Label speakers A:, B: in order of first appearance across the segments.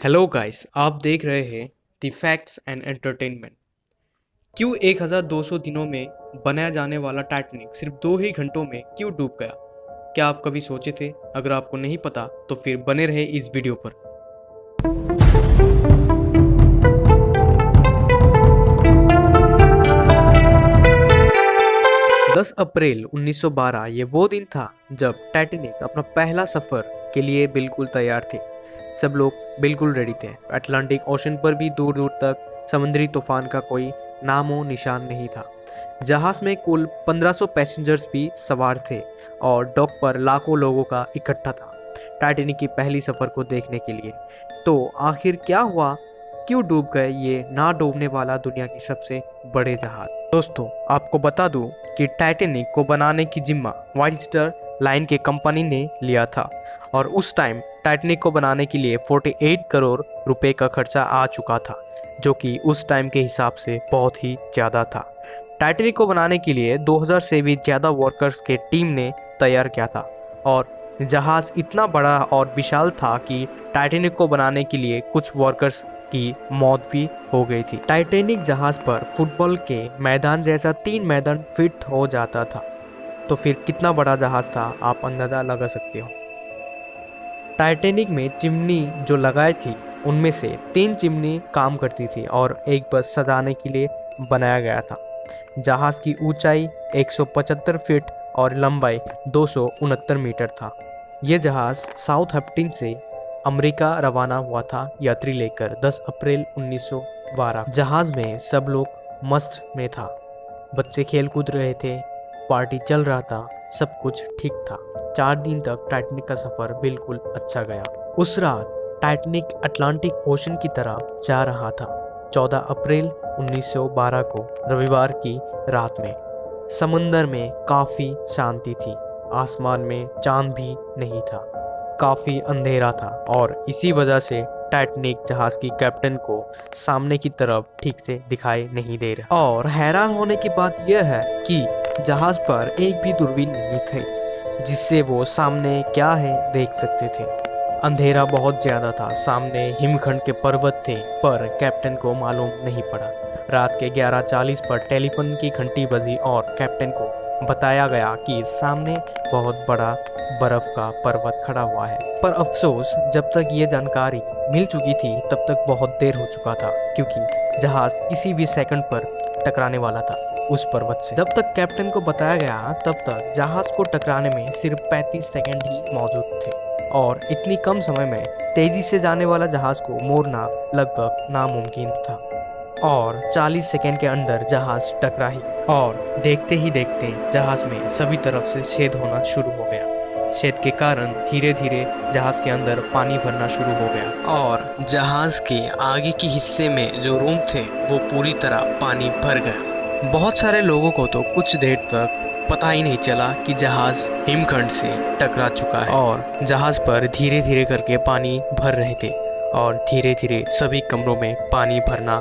A: Hello guys, आप देख रहे हैं द फैक्ट्स एंड एंटरटेनमेंट। क्यों 1200 दिनों में बनाया जाने वाला टाइटैनिक सिर्फ 2 ही घंटों में क्यों डूब गया? क्या आप कभी सोचे थे? अगर आपको नहीं पता तो फिर बने रहे इस वीडियो पर। 10 अप्रैल 1912 ये वो दिन था जब टाइटैनिक अपना पहला सफर के लिए बिल्कुल तैयार थे। सब लोग बिल्कुल रेडी थे। अटलांटिक ओशन पर भी दूर दूर तक समुद्री तूफान का कोई नामो निशान नहीं था। जहाज में कुल 1500 पैसेंजर्स भी सवार थे और डॉक पर लाखों लोगों का इकट्ठा था टाइटैनिक की पहली सफर को देखने के लिए। तो आखिर क्या हुआ? क्यों डूब गए ये ना डूबने वाला दुनिया की सबसे बड़े जहाज? दोस्तों, आपको बता दूं कि टाइटैनिक को बनाने की जिम्मा व्हाइट स्टार लाइन के कंपनी ने लिया था और उस टाइम टाइटैनिक को बनाने के लिए 48 करोड़ रुपए का खर्चा आ चुका था, जो कि उस टाइम के हिसाब से बहुत ही ज़्यादा था। टाइटैनिक को बनाने के लिए 2000 से भी ज़्यादा वर्कर्स के टीम ने तैयार किया था और जहाज इतना बड़ा और विशाल था कि टाइटैनिक को बनाने के लिए कुछ वर्कर्स की मौत भी हो गई थी। टाइटैनिक जहाज पर फुटबॉल के मैदान जैसा 3 मैदान फिट हो जाता था। तो फिर कितना बड़ा जहाज था, आप अंदाजा लगा सकते हो। टाइटैनिक में चिमनी जो लगाई थी उनमें से 3 चिमनी काम करती थी और एक बस सजाने के लिए बनाया गया था। जहाज की ऊंचाई 175 फीट और लंबाई 269 मीटर था। यह जहाज साउथहैम्पटन से अमेरिका रवाना हुआ था यात्री लेकर 10 अप्रैल 1912। जहाज में सब लोग मस्त में था। बच्चे खेल कूद रहे थे, पार्टी चल रहा था, सब कुछ ठीक था। 4 दिन तक टाइटैनिक का सफर बिल्कुल अच्छा गया। उस रात टाइटैनिक अटलांटिक ओशन की तरफ जा रहा था। 14 अप्रैल 1912 को रविवार की रात में समुंदर में काफी शांति थी। आसमान में चांद भी नहीं था, काफी अंधेरा था और इसी वजह से टाइटैनिक जहाज की कैप्टन को सामने की तरफ ठीक से दिखाई नहीं दे रहा। और हैरान होने की बात यह है कि जहाज पर एक भी दूरबीन नहीं थे जिससे वो सामने क्या है देख सकते थे। अंधेरा बहुत ज्यादा था, सामने हिमखंड के पर्वत थे, पर कैप्टन को मालूम नहीं पड़ा। रात के 11:40 पर टेलीफोन की घंटी बजी और कैप्टन को बताया गया कि सामने बहुत बड़ा बर्फ का पर्वत खड़ा हुआ है। पर अफसोस, जब तक ये जानकारी मिल चुकी थी तब तक बहुत देर हो चुका था, क्योंकि जहाज किसी भी सेकंड पर टकराने वाला था उस पर्वत से। जब तक कैप्टन को बताया गया तब तक जहाज को टकराने में सिर्फ 35 सेकंड ही मौजूद थे और इतनी कम समय में तेजी से जाने वाला जहाज को मोड़ना लगभग नामुमकिन था। और 40 सेकंड के अंदर जहाज टकरा ही और देखते ही देखते जहाज में सभी तरफ से छेद होना शुरू हो गया। छेद के कारण धीरे धीरे जहाज के अंदर पानी भरना शुरू हो गया और जहाज के आगे के हिस्से में जो रूम थे वो पूरी तरह पानी भर गया। बहुत सारे लोगों को तो कुछ देर तक पता ही नहीं चला कि जहाज हिमखंड से टकरा चुका है और जहाज पर धीरे धीरे करके पानी भर रहे थे और धीरे धीरे सभी कमरों में पानी भरना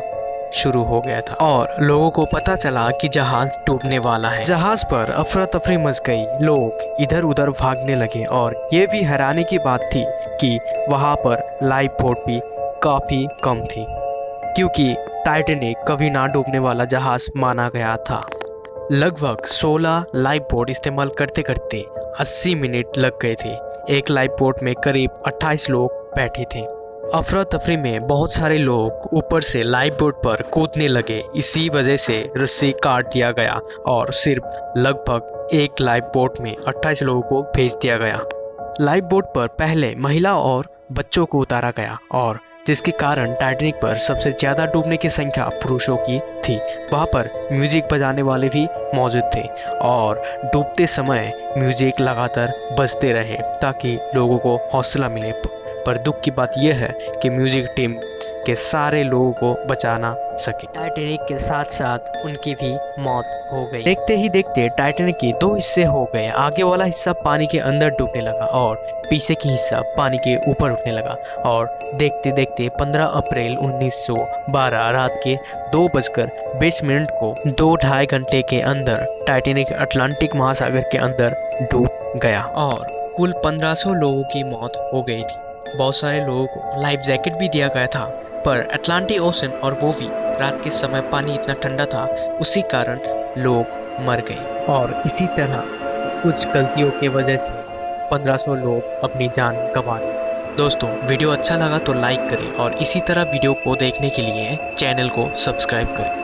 A: शुरू हो गया था और लोगों को पता चला कि जहाज डूबने वाला है। जहाज पर अफरा तफरी मच गई, लोग इधर उधर भागने लगे और ये भी हैरानी की बात थी कि वहां पर लाइफ बोट भी काफी कम थी, क्योंकि टाइटैनिक कभी ना डूबने वाला जहाज माना गया था। लगभग 16 लाइफ बोट इस्तेमाल करते करते 80 मिनट लग गए थे। एक लाइफ बोट में करीब 28 लोग बैठे थे। अफरा तफरी में बहुत सारे लोग ऊपर से लाइफ बोट पर कूदने लगे। इसी वजह से रस्सी काट दिया गया और सिर्फ लगभग एक लाइफ बोट में 28 लोगों को भेज दिया गया। लाइफ बोट पर पहले महिला और बच्चों को उतारा गया और जिसके कारण टाइटैनिक पर सबसे ज्यादा डूबने की संख्या पुरुषों की थी। वहां पर म्यूजिक बजाने वाले भी मौजूद थे और डूबते समय म्यूजिक लगातार बजते रहे ताकि लोगों को हौसला मिले। पर दुख की बात यह है कि म्यूजिक टीम के सारे लोगों को बचा ना सके। टाइटैनिक के साथ साथ उनकी भी मौत हो गई। देखते ही देखते टाइटैनिक के 2 हिस्से हो गए। आगे वाला हिस्सा पानी के अंदर डूबने लगा और पीछे की हिस्सा पानी के ऊपर उठने लगा और देखते देखते 15 अप्रैल 1912 रात के 2:20 को 2-2.5 घंटे के अंदर टाइटैनिक अटलांटिक महासागर के अंदर डूब गया और कुल 1500 लोगों की मौत हो गई थी। बहुत सारे लोगों को लाइफ जैकेट भी दिया गया था, पर अटलांटिक ओशन और वो भी रात के समय पानी इतना ठंडा था, उसी कारण लोग मर गए। और इसी तरह कुछ गलतियों की वजह से 1500 लोग अपनी जान गंवा दी। दोस्तों, वीडियो अच्छा लगा तो लाइक करें और इसी तरह वीडियो को देखने के लिए चैनल को सब्सक्राइब करें।